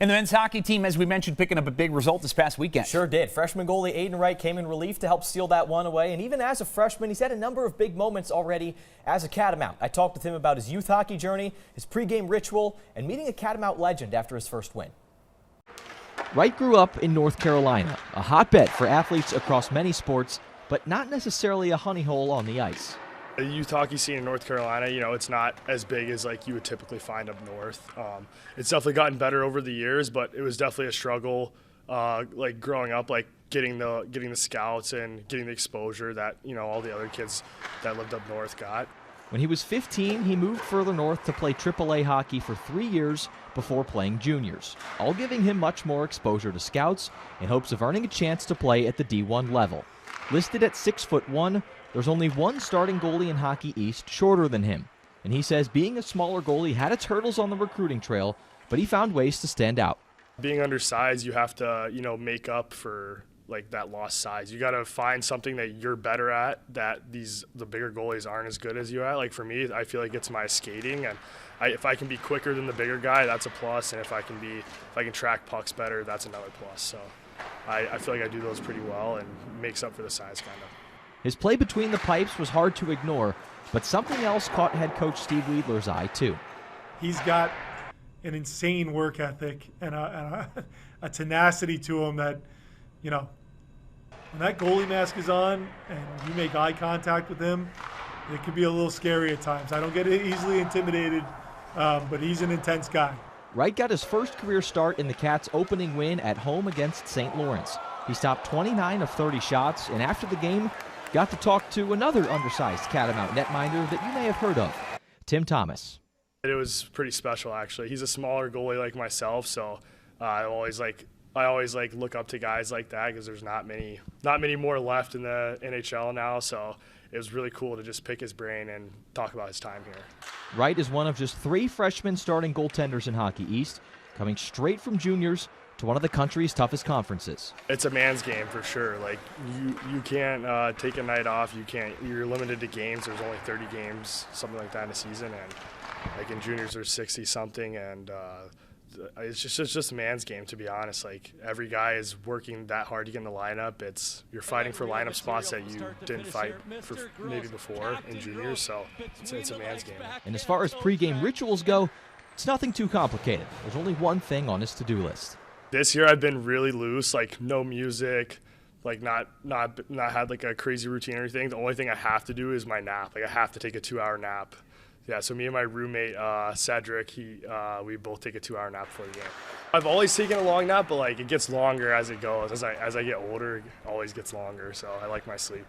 And the men's hockey team, as we mentioned, picking up a big result this past weekend. Sure did. Freshman goalie Aiden Wright came in relief to help steal that one away. And even as a freshman, he's had a number of big moments already as a Catamount. I talked with him about his youth hockey journey, his pregame ritual, and meeting a Catamount legend after his first win. Wright grew up in North Carolina, a hotbed for athletes across many sports, but not necessarily a honey hole on the ice. The youth hockey scene in North Carolina, it's not as big as like you would typically find up north. It's definitely gotten better over the years, but it was definitely a struggle. Like growing up, like getting the scouts and getting the exposure that all the other kids that lived up north got. When he was 15, he moved further north to play AAA hockey for 3 years before playing juniors, all giving him much more exposure to scouts in hopes of earning a chance to play at the D1 level. Listed at 6'1", there's only one starting goalie in Hockey East shorter than him, and he says being a smaller goalie had its hurdles on the recruiting trail, but he found ways to stand out. Being undersized, you have to, make up for like that lost size. You got to find something that you're better at that the bigger goalies aren't as good as you at. Like for me, I feel like it's my skating, and if I can be quicker than the bigger guy, that's a plus, and if I can track pucks better, that's another plus. So I feel like I do those pretty well and makes up for the size kind of. His play between the pipes was hard to ignore, but something else caught head coach Steve Weidler's eye too. He's got an insane work ethic and a tenacity to him that, when that goalie mask is on and you make eye contact with him, it can be a little scary at times. I don't get easily intimidated, but he's an intense guy. Wright got his first career start in the Cats' opening win at home against St. Lawrence. He stopped 29 of 30 shots, and after the game, got to talk to another undersized Catamount netminder that you may have heard of, Tim Thomas. It was pretty special, actually. He's a smaller goalie like myself, so I always look up to guys like that because there's not many more left in the NHL now. So it was really cool to just pick his brain and talk about his time here. Wright is one of just 3 freshmen starting goaltenders in Hockey East, coming straight from juniors to one of the country's toughest conferences. It's a man's game for sure. Like you can't take a night off. You're limited to games. There's only 30 games, something like that in a season, and like in juniors there's 60 something, and it's just a man's game, to be honest. Like every guy is working that hard to get in the lineup. You're fighting for lineup spots that you didn't fight for maybe before in juniors, so it's a man's game. And as far as pregame rituals go, it's nothing too complicated. There's only one thing on his to-do list. This year I've been really loose, like no music, like not had like a crazy routine or anything. The only thing I have to do is my nap. Like I have to take a 2-hour nap. Yeah, so me and my roommate Cedric, we both take a 2-hour nap before the game. I've always taken a long nap, but like it gets longer as it goes. As I get older, it always gets longer. So I like my sleep.